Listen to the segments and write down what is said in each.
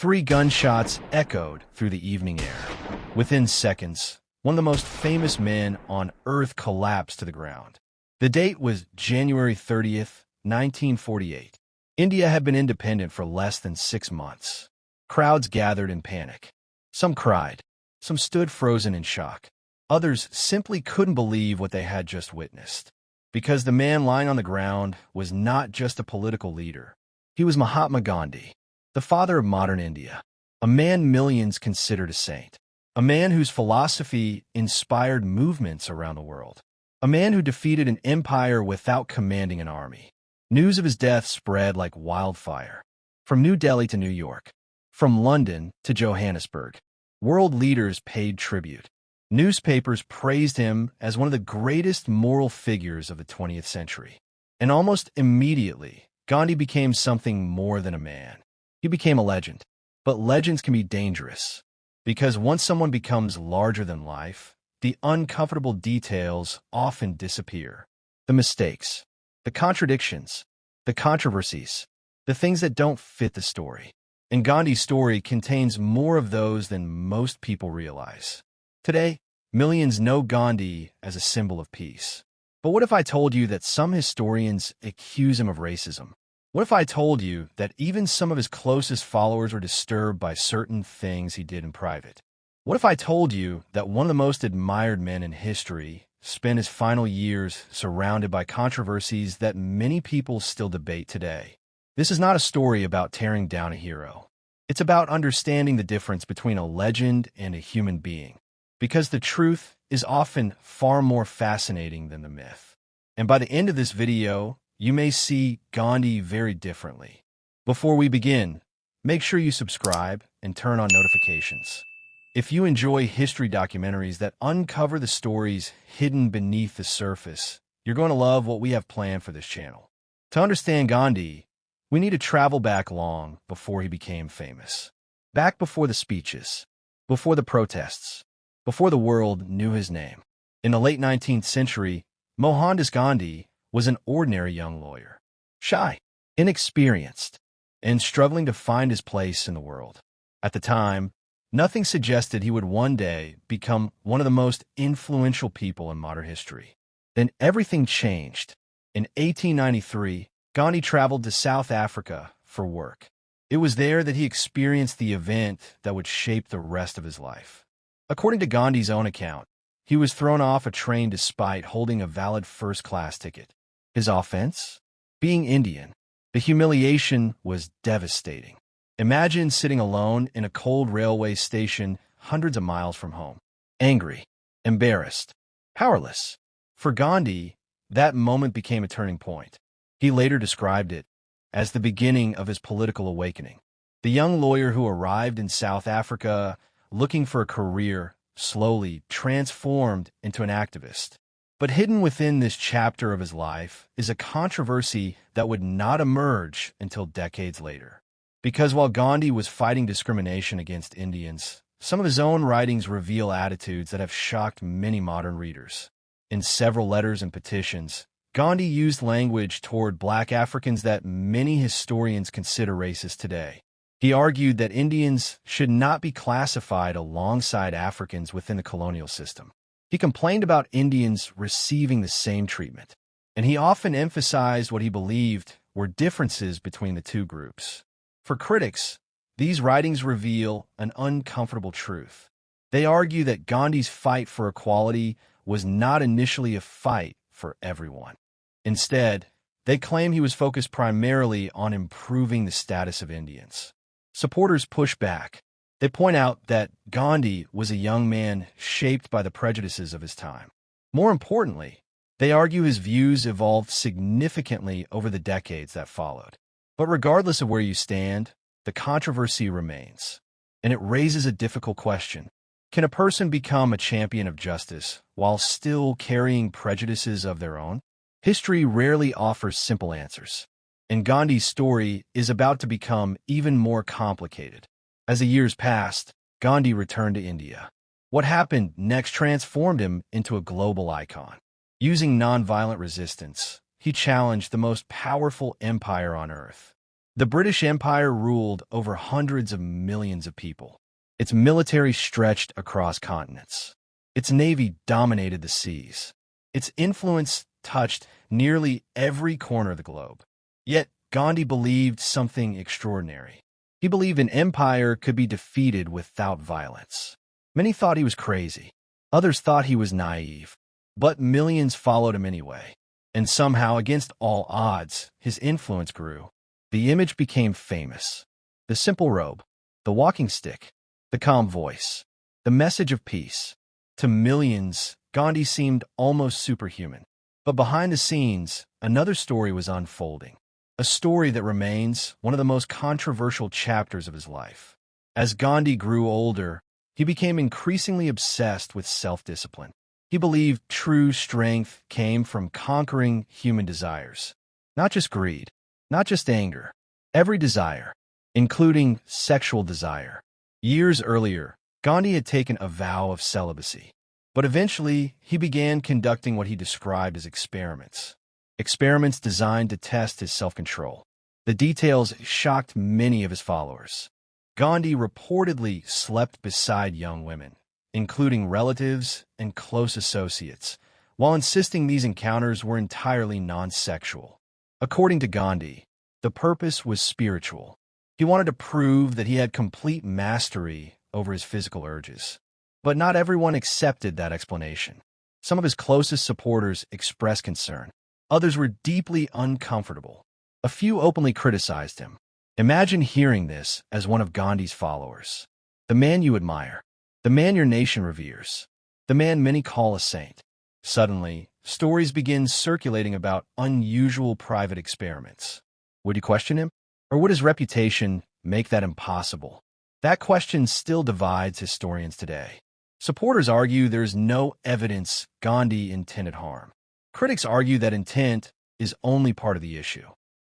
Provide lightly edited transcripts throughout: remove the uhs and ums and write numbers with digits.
3 gunshots echoed through the evening air. Within seconds, one of the most famous men on Earth collapsed to the ground. The date was January 30th, 1948. India had been independent for less than 6 months. Crowds gathered in panic. Some cried. Some stood frozen in shock. Others simply couldn't believe what they had just witnessed. Because the man lying on the ground was not just a political leader. He was Mahatma Gandhi, the father of modern India, a man millions considered a saint, a man whose philosophy inspired movements around the world, a man who defeated an empire without commanding an army. News of his death spread like wildfire. From New Delhi to New York, from London to Johannesburg, world leaders paid tribute. Newspapers praised him as one of the greatest moral figures of the 20th century. And almost immediately, Gandhi became something more than a man. He became a legend. But legends can be dangerous, because once someone becomes larger than life, the uncomfortable details often disappear. The mistakes, the contradictions, the controversies, the things that don't fit the story. And Gandhi's story contains more of those than most people realize. Today, millions know Gandhi as a symbol of peace. But what if I told you that some historians accuse him of racism? What if I told you that even some of his closest followers were disturbed by certain things he did in private? What if I told you that one of the most admired men in history spent his final years surrounded by controversies that many people still debate today? This is not a story about tearing down a hero. It's about understanding the difference between a legend and a human being. Because the truth is often far more fascinating than the myth. And by the end of this video, you may see Gandhi very differently. Before we begin, make sure you subscribe and turn on notifications. If you enjoy history documentaries that uncover the stories hidden beneath the surface, you're going to love what we have planned for this channel. To understand Gandhi, we need to travel back long before he became famous. Back before the speeches, before the protests, before the world knew his name. In the late 19th century, Mohandas Gandhi was an ordinary young lawyer, shy, inexperienced, and struggling to find his place in the world. At the time, nothing suggested he would one day become one of the most influential people in modern history. Then everything changed. In 1893, Gandhi traveled to South Africa for work. It was there that he experienced the event that would shape the rest of his life. According to Gandhi's own account, he was thrown off a train despite holding a valid first-class ticket. His offense? Being Indian. The humiliation was devastating. Imagine sitting alone in a cold railway station hundreds of miles from home. Angry, embarrassed, powerless. For Gandhi, that moment became a turning point. He later described it as the beginning of his political awakening. The young lawyer who arrived in South Africa looking for a career slowly transformed into an activist. But hidden within this chapter of his life is a controversy that would not emerge until decades later. Because while Gandhi was fighting discrimination against Indians, some of his own writings reveal attitudes that have shocked many modern readers. In several letters and petitions, Gandhi used language toward Black Africans that many historians consider racist today. He argued that Indians should not be classified alongside Africans within the colonial system. He complained about Indians receiving the same treatment, and he often emphasized what he believed were differences between the two groups. For critics, these writings reveal an uncomfortable truth. They argue that Gandhi's fight for equality was not initially a fight for everyone. Instead, they claim he was focused primarily on improving the status of Indians. Supporters push back. They point out that Gandhi was a young man shaped by the prejudices of his time. More importantly, they argue his views evolved significantly over the decades that followed. But regardless of where you stand, the controversy remains. And it raises a difficult question. Can a person become a champion of justice while still carrying prejudices of their own? History rarely offers simple answers. And Gandhi's story is about to become even more complicated. As the years passed, Gandhi returned to India. What happened next transformed him into a global icon. Using nonviolent resistance, he challenged the most powerful empire on earth. The British Empire ruled over hundreds of millions of people. Its military stretched across continents. Its navy dominated the seas. Its influence touched nearly every corner of the globe. Yet, Gandhi believed something extraordinary. He believed an empire could be defeated without violence. Many thought he was crazy. Others thought he was naive. But millions followed him anyway. And somehow, against all odds, his influence grew. The image became famous. The simple robe, the walking stick, the calm voice, the message of peace. To millions, Gandhi seemed almost superhuman. But behind the scenes, another story was unfolding. A story that remains one of the most controversial chapters of his life. As Gandhi grew older, he became increasingly obsessed with self-discipline. He believed true strength came from conquering human desires. Not just greed, not just anger, every desire, including sexual desire. Years earlier, Gandhi had taken a vow of celibacy. But eventually, he began conducting what he described as experiments. Experiments designed to test his self-control. The details shocked many of his followers. Gandhi reportedly slept beside young women, including relatives and close associates, while insisting these encounters were entirely non-sexual. According to Gandhi, the purpose was spiritual. He wanted to prove that he had complete mastery over his physical urges. But not everyone accepted that explanation. Some of his closest supporters expressed concern. Others were deeply uncomfortable. A few openly criticized him. Imagine hearing this as one of Gandhi's followers. The man you admire. The man your nation reveres. The man many call a saint. Suddenly, stories begin circulating about unusual private experiments. Would you question him? Or would his reputation make that impossible? That question still divides historians today. Supporters argue there's no evidence Gandhi intended harm. Critics argue that intent is only part of the issue.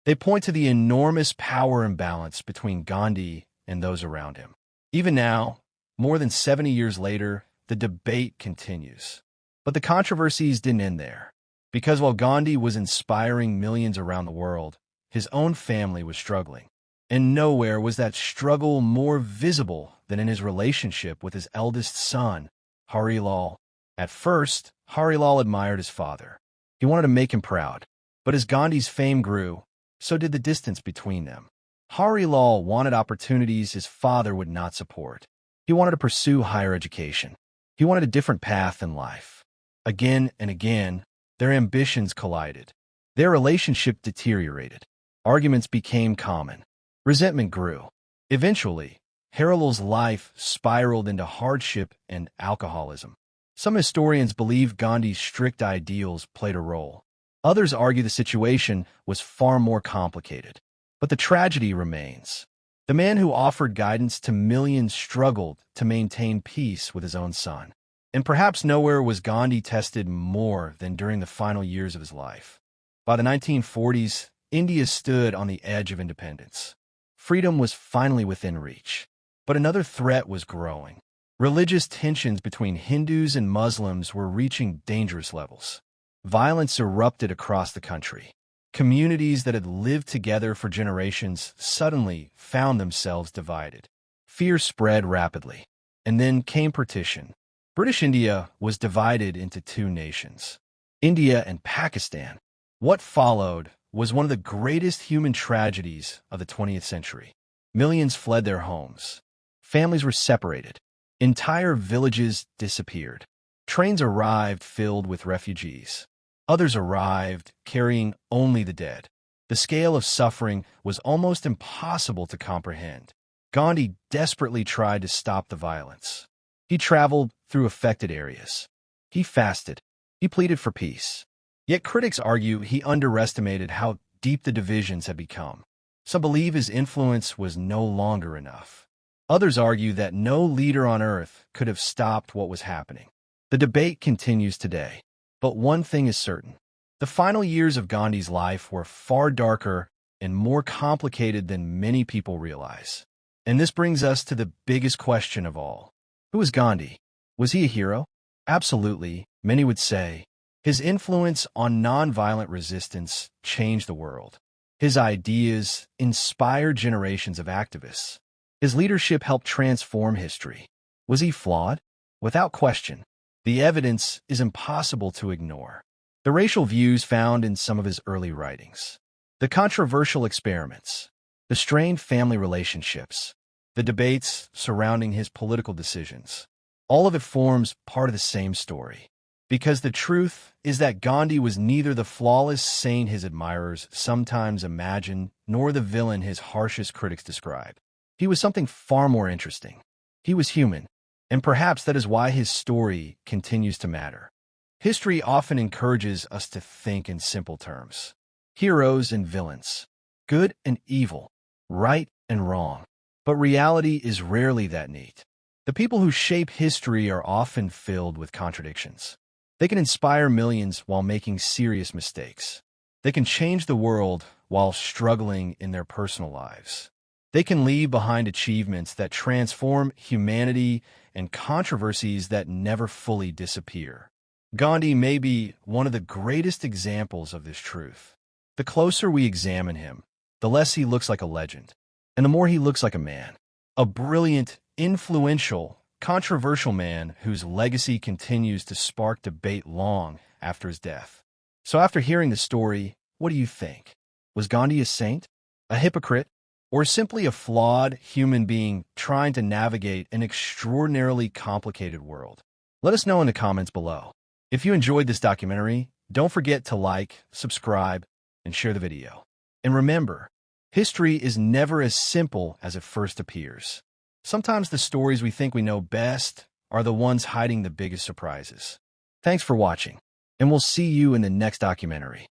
They point to the enormous power imbalance between Gandhi and those around him. Even now, more than 70 years later, the debate continues. But the controversies didn't end there. Because while Gandhi was inspiring millions around the world, his own family was struggling. And nowhere was that struggle more visible than in his relationship with his eldest son, Hari Lal. At first, Hari Lal admired his father. He wanted to make him proud. But as Gandhi's fame grew, so did the distance between them. Hari Lal wanted opportunities his father would not support. He wanted to pursue higher education. He wanted a different path in life. Again and again, their ambitions collided. Their relationship deteriorated. Arguments became common. Resentment grew. Eventually, Hari Lal's life spiraled into hardship and alcoholism. Some historians believe Gandhi's strict ideals played a role. Others argue the situation was far more complicated. But the tragedy remains. The man who offered guidance to millions struggled to maintain peace with his own son. And perhaps nowhere was Gandhi tested more than during the final years of his life. By the 1940s, India stood on the edge of independence. Freedom was finally within reach. But another threat was growing. Religious tensions between Hindus and Muslims were reaching dangerous levels. Violence erupted across the country. Communities that had lived together for generations suddenly found themselves divided. Fear spread rapidly. And then came partition. British India was divided into two nations, India and Pakistan. What followed was one of the greatest human tragedies of the 20th century. Millions fled their homes. Families were separated. Entire villages disappeared. Trains arrived filled with refugees. Others arrived carrying only the dead. The scale of suffering was almost impossible to comprehend. Gandhi desperately tried to stop the violence. He traveled through affected areas. He fasted. He pleaded for peace. Yet critics argue he underestimated how deep the divisions had become. Some believe his influence was no longer enough. Others argue that no leader on earth could have stopped what was happening. The debate continues today. But one thing is certain. The final years of Gandhi's life were far darker and more complicated than many people realize. And this brings us to the biggest question of all. Who was Gandhi? Was he a hero? Absolutely, many would say. His influence on nonviolent resistance changed the world. His ideas inspired generations of activists. His leadership helped transform history. Was he flawed? Without question. The evidence is impossible to ignore. The racial views found in some of his early writings, the controversial experiments, the strained family relationships, the debates surrounding his political decisions, all of it forms part of the same story. Because the truth is that Gandhi was neither the flawless saint his admirers sometimes imagine, nor the villain his harshest critics describe. He was something far more interesting. He was human, and perhaps that is why his story continues to matter. History often encourages us to think in simple terms. Heroes and villains, good and evil, right and wrong. But reality is rarely that neat. The people who shape history are often filled with contradictions. They can inspire millions while making serious mistakes. They can change the world while struggling in their personal lives. They can leave behind achievements that transform humanity and controversies that never fully disappear. Gandhi may be one of the greatest examples of this truth. The closer we examine him, the less he looks like a legend, and the more he looks like a man. A brilliant, influential, controversial man whose legacy continues to spark debate long after his death. So after hearing the story, what do you think? Was Gandhi a saint, a hypocrite, or simply a flawed human being trying to navigate an extraordinarily complicated world? Let us know in the comments below. If you enjoyed this documentary, don't forget to like, subscribe, and share the video. And remember, history is never as simple as it first appears. Sometimes the stories we think we know best are the ones hiding the biggest surprises. Thanks for watching, and we'll see you in the next documentary.